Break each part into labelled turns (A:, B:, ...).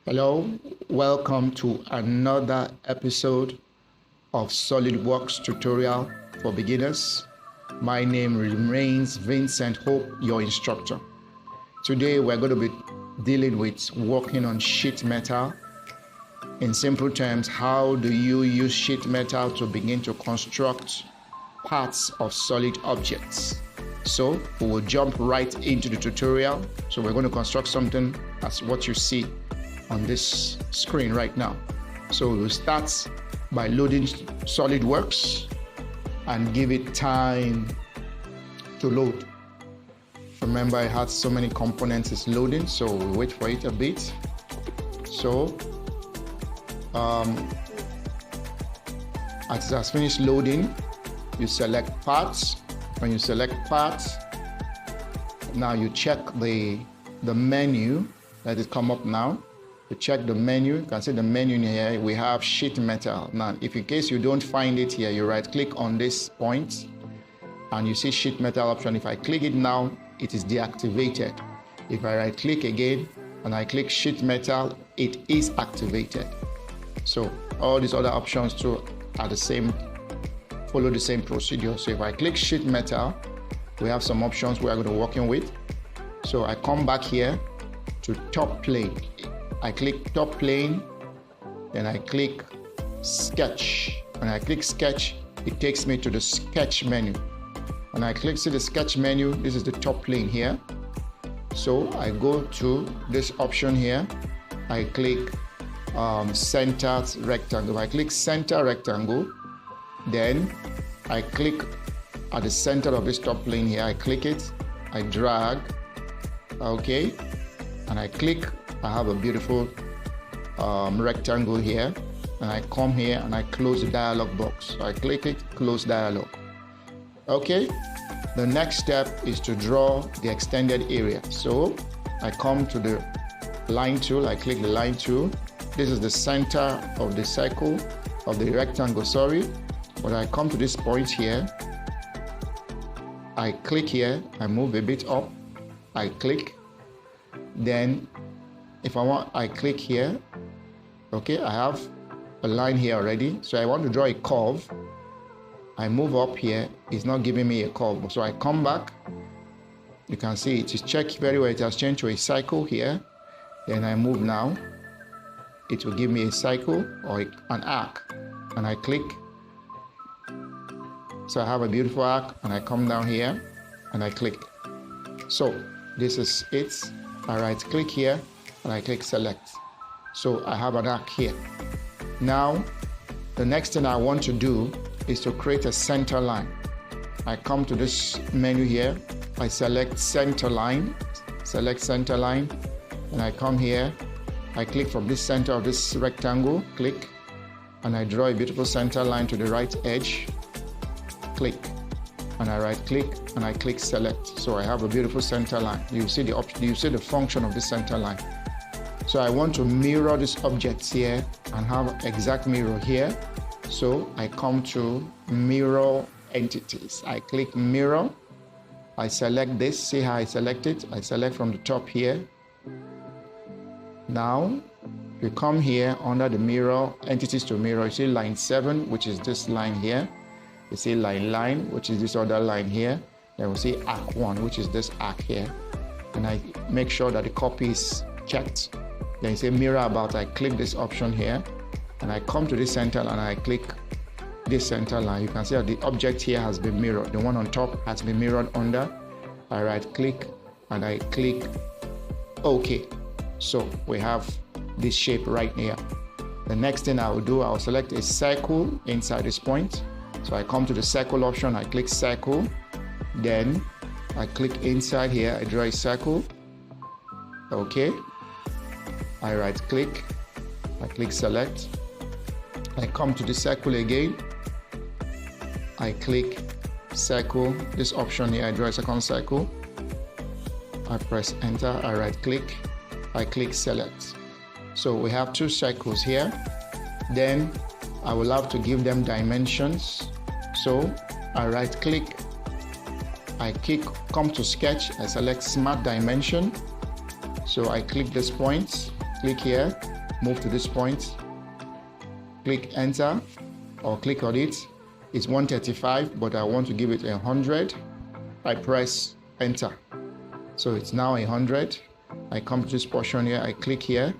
A: Hello, welcome to another episode of SolidWorks tutorial for beginners. My name remains Vincent Hope, your instructor. Today we're going to be dealing with working on sheet metal. In simple terms, how do you use sheet metal to begin to construct parts of solid objects? So we will jump right into the tutorial. So we're going to construct something as what you see on this screen right now. So we'll start by loading SolidWorks and give it time to load. Remember, it has so many components it's loading, so we'll wait for it a bit. So as it has finished loading, you select parts. When you select parts, now you check the menu that is come up now. You check the menu, you can see the menu here, we have sheet metal. Now, if in case you don't find it here, you right click on this point and you see sheet metal option. If I click it now, it is deactivated. If I right click again and I click sheet metal, it is activated. So all these other options too are the same, follow the same procedure. So if I click sheet metal, we have some options we are going to working with. So I come back here to top plane. I click top plane, then I click sketch. When I click sketch, it takes me to the sketch menu. When I click to the sketch menu, this is the top plane here. So I go to this option here. I click center rectangle. I click center rectangle. Then I click at the center of this top plane here. I click it. I drag. Okay. And I click. I have a beautiful rectangle here, and I come here and I close the dialog box. So I click it, close dialog. Okay, the next step is to draw the extended area. So I come to the line tool, I click the line tool. This is the center of the circle, of the rectangle, sorry. When I come to this point here, I click here, I move a bit up, I click, then if I want, I click here. Okay, I have a line here already. So I want to draw a curve. I move up here. It's not giving me a curve. So I come back. You can see it is checked very well. It has changed to a circle here. Then I move now. It will give me a circle or an arc. And I click. So I have a beautiful arc. And I come down here and I click. So this is it. I right click here. And I click select. So I have an arc here. Now, the next thing I want to do is to create a center line. I come to this menu here. I select center line, and I come here. I click from this center of this rectangle, click, and I draw a beautiful center line to the right edge, click, and I right click, and I click select. So I have a beautiful center line. You see the option, you see the function of the center line. So I want to mirror these objects here and have exact mirror here. So I come to mirror entities. I click mirror. I select this. See how I select it? I select from the top here. Now, you come here under the mirror, entities to mirror. You see line 7, which is this line here. You see line, which is this other line here. Then we see arc 1, which is this arc here. And I make sure that the copy is checked. Then you say mirror about. I click this option here and I come to this center and I click this center line. You can see that the object here has been mirrored. The one on top has been mirrored under. I right click and I click OK. So we have this shape right here. The next thing I will do, I will select a circle inside this point. So I come to the circle option, I click circle. Then I click inside here, I draw a circle. Okay. I right click, I click select, I come to the circle again, I click circle, this option here, I draw a second circle, I press enter, I right click, I click select. So we have two circles here. Then I will have to give them dimensions. So I right click, I come to sketch, I select smart dimension. So I click this point, click here, move to this point, click enter, or click on it. It's 135, but I want to give it 100. I press enter. So it's now 100. I come to this portion here, I click here,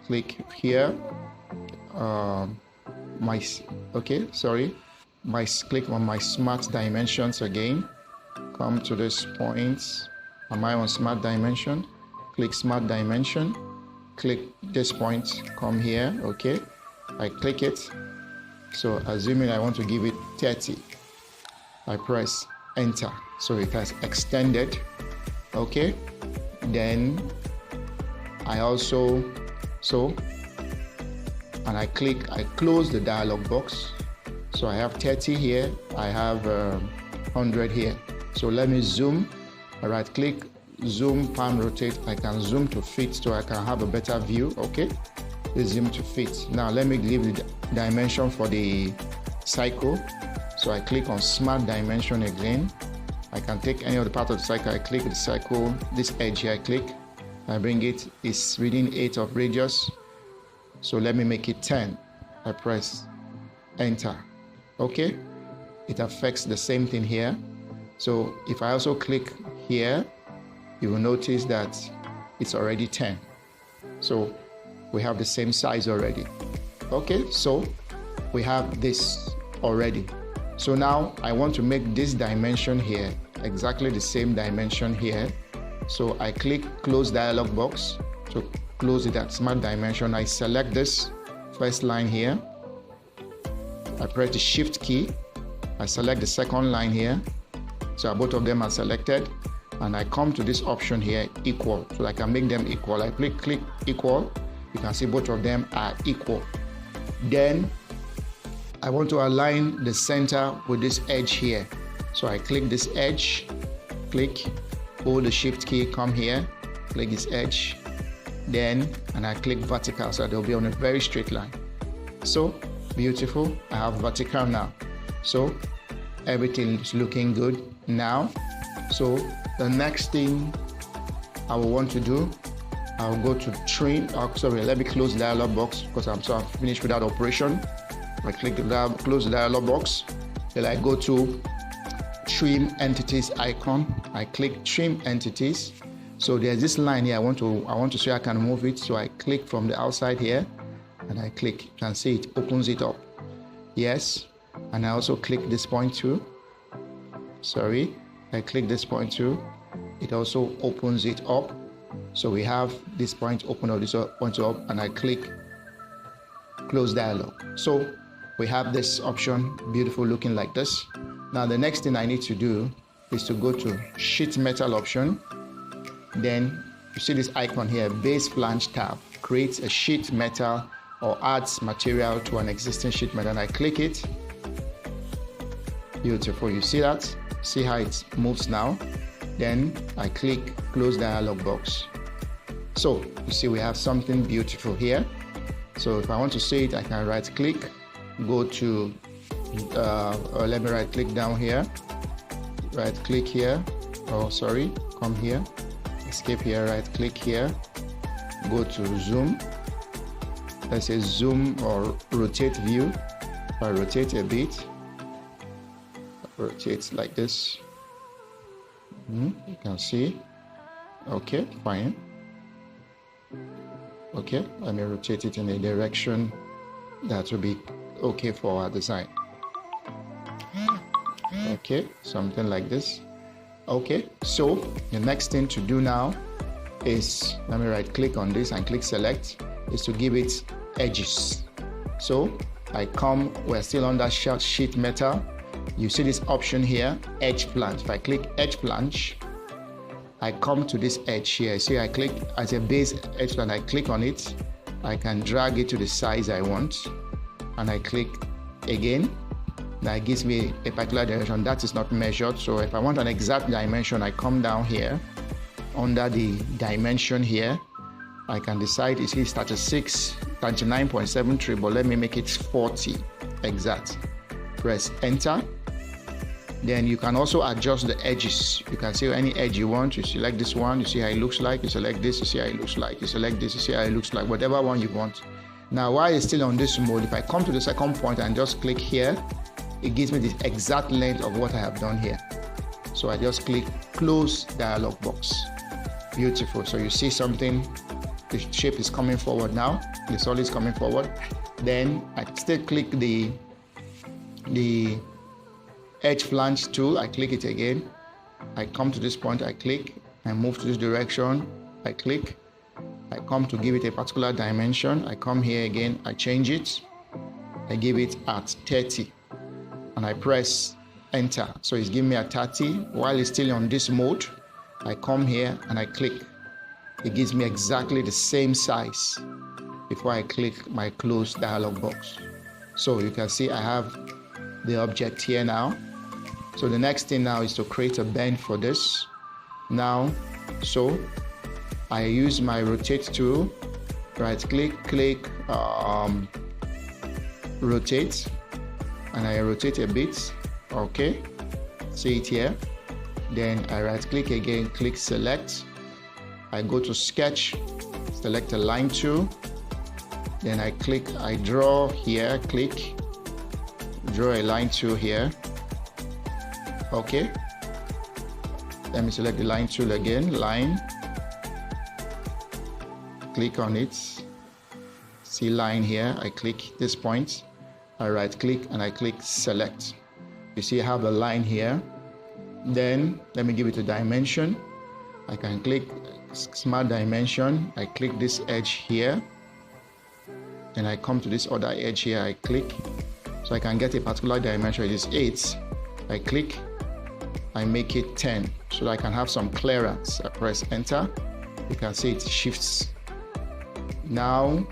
A: click here, click on my smart dimensions again, come to this point, am I on smart dimension? Click smart dimension, click this point, come here, okay, I click it. So assuming I want to give it 30, I press enter, so it has extended, okay. Then I also, I close the dialog box. So I have 30 here, I have 100 here. So let me zoom, I right click, zoom, pan rotate. I can zoom to fit so I can have a better view, okay? Zoom to fit. Now let me give the dimension for the cycle. So I click on smart dimension again. I can take any of the part of the cycle. I click the cycle, this edge here, I click, I bring it, it's reading 8 of radius. So let me make it 10. I press enter. Okay, it affects the same thing here. So if I also click here, you will notice that it's already 10. So we have the same size already. Okay, so we have this already. So now I want to make this dimension here exactly the same dimension here. So I click close dialog box to close it at smart dimension. I select this first line here. I press the shift key. I select the second line here. So both of them are selected. And I come to this option here, equal. So I can make them equal. I click equal. You can see both of them are equal. Then I want to align the center with this edge here. So I click this edge, click, hold the shift key, come here, click this edge, then, and I click vertical, so they'll be on a very straight line. So beautiful, I have vertical now. So everything is looking good now. So the next thing I will want to do, I'll go to trim, let me close the dialog box because I'm finished with that operation. I click the close the dialog box. Then I go to trim entities icon. I click trim entities. So there's this line here. I want to see I can move it. So I click from the outside here, and I click. You can see it opens it up. Yes, and I also click this point too. Sorry, I click this point too. It also opens it up. So we have this point open or this point up, and I click close dialog. So we have this option, beautiful looking like this. Now the next thing I need to do is to go to sheet metal option. Then you see this icon here, base flange tab, creates a sheet metal or adds material to an existing sheet metal. And I click it. Beautiful, you see that? See how it moves now? Then I click close dialog box. So you see we have something beautiful here. So if I want to see it, I can right click, go to, let me right click down here, right click here, come here, escape here, right click here, go to zoom, let's say zoom or rotate view. If I rotate a bit, rotate like this, you can see, okay, fine. Okay, let me rotate it in a direction that will be okay for our design. Okay, something like this. Okay, so the next thing to do now is, let me right click on this and click select, is to give it edges. So we're still under sheet metal. You see this option here, edge flange. If I click edge flange, I come to this edge here. See, I click as a base edge flange, I click on it. I can drag it to the size I want, and I click again. That gives me a particular direction that is not measured. So if I want an exact dimension, I come down here under the dimension here. I can decide it's 39.73, but let me make it 40 exact. Press enter. Then you can also adjust the edges. You can see any edge you want. You select this one, you see how it looks like. You select this, you see how it looks like. You select this, you see how it looks like. Whatever one you want. Now, while it's still on this mode, if I come to the second point and just click here, it gives me the exact length of what I have done here. So I just click close dialog box. Beautiful. So you see something, the shape is coming forward now. The solid is coming forward. Then I still click the edge flange tool. I click it again. I come to this point, I click, I move to this direction, I click, I come to give it a particular dimension. I come here again, I change it, I give it at 30, and I press enter. So it's giving me a 30. While it's still on this mode, I come here and I click. It gives me exactly the same size before I click my close dialog box. So you can see I have the object here now. So the next thing now is to create a bend for this. Now, so I use my rotate tool, right click, rotate, and I rotate a bit. Okay, see it here. Then I right click again, click select. I go to sketch, select a line tool. Then I click, I draw here, click, draw a line tool here. Okay, let me select the line tool again, line, click on it, see line here, I click this point, I right click and I click select. You see I have a line here. Then let me give it a dimension. I can click smart dimension, I click this edge here, then I come to this other edge here, I click, so I can get a particular dimension. It is 8, I click, I make it 10, so that I can have some clearance. I press enter, you can see it shifts. Now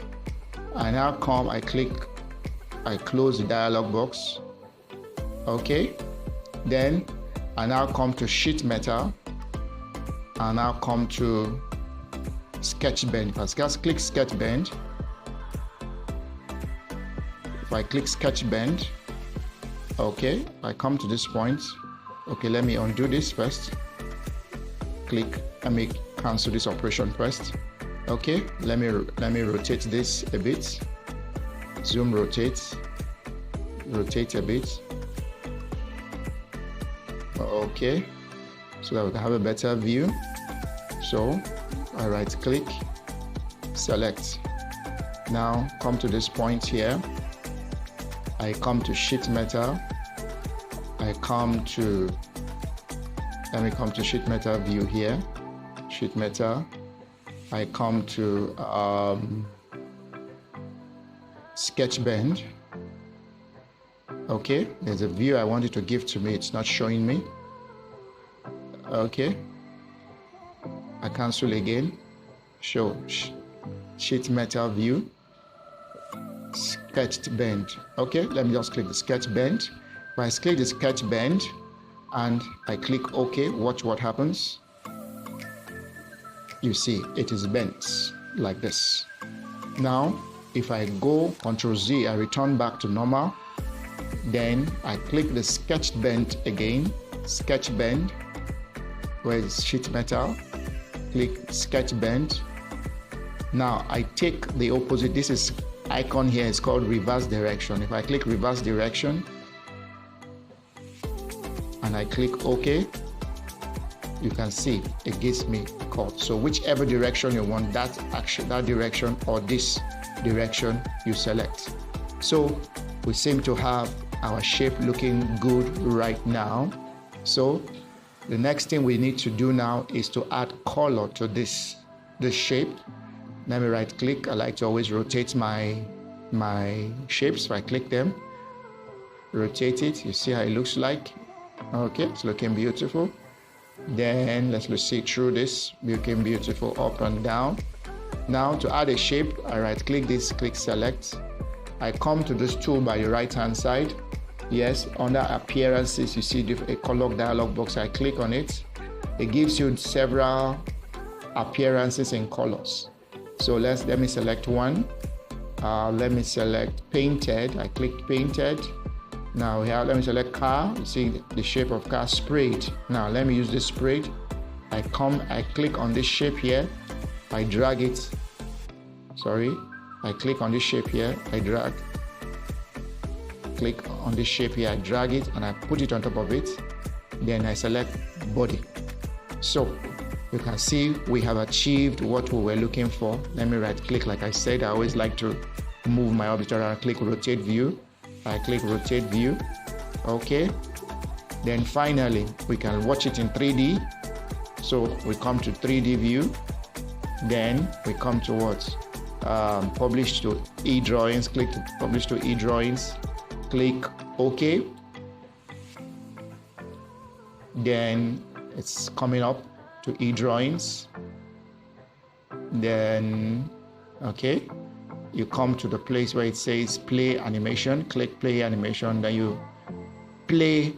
A: I come, I click, I close the dialog box. Okay, then I now come to sheet metal, and now come to sketch bend. If I just click sketch bend, if I click sketch bend, okay, I come to this point. Okay, let me undo this first. Click, let me cancel this operation first. Okay, let me rotate this a bit. Zoom, rotate a bit. Okay, so that we can have a better view. So I right click, select. Now come to this point here. I come to sheet metal. I come to, let me come to sheet metal view here. Sheet metal. I come to sketch bend. Okay, there's a view I wanted to give to me. It's not showing me. Okay, I cancel again. Show sheet metal view, sketched bend. Okay, let me just click the sketch bend. If I click the sketch bend and I click OK, watch what happens. You see it is bent like this. Now if I go Ctrl Z, I return back to normal. Then I click the sketch bend again, sketch bend, where is sheet metal, click sketch bend. Now I take the opposite. This is icon here, is called reverse direction. If I click reverse direction and I click OK, you can see it gives me a cut. So whichever direction you want, that direction or this direction you select. So we seem to have our shape looking good right now. So the next thing we need to do now is to add color to this shape. Let me right click. I like to always rotate my shapes. So I click them, rotate it. You see how it looks like. Okay, it's looking beautiful. Then let's see through this, looking beautiful up and down. Now to add a shape, I right click this, click select. I come to this tool by the right hand side. Yes, under appearances, you see a color dialog box. I click on it. It gives you several appearances in colors. So let me select one. Let me select painted. I click painted. Now here, let me select car. You see the shape of car, sprayed. Now let me use this sprayed. I click on this shape here. I drag it. I click on this shape here. I drag. Click on this shape here. I drag it and I put it on top of it. Then I select body. So you can see we have achieved what we were looking for. Let me right click. Like I said, I always like to move my object around. Click rotate view. I click rotate view. Okay. Then finally we can watch it in 3D. So we come to 3D view. Then we come to what? Publish to eDrawings. Click to publish to eDrawings. Click OK. Then it's coming up to eDrawings. Then okay, you come to the place where it says play animation. Click play animation. Then you play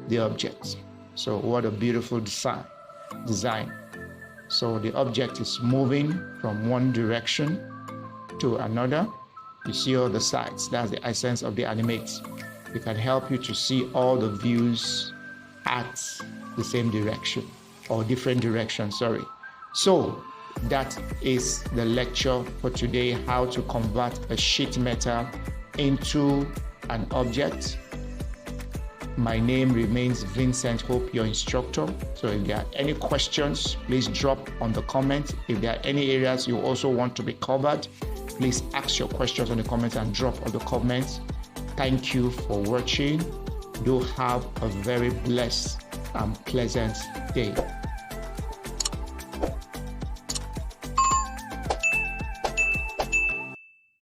A: the object. So what a beautiful design. So the object is moving from one direction to another. You see all the sides. That's the essence of the animate. It can help you to see all the views at the same direction or different directions, sorry. So that is the lecture for today, how to convert a sheet metal into an object. My name remains Vincent Hope, your instructor. So if there are any questions, please drop on the comments. If there are any areas you also want to be covered, please ask your questions on the comments and drop on the comments. Thank you for watching. Do have a very blessed and pleasant day.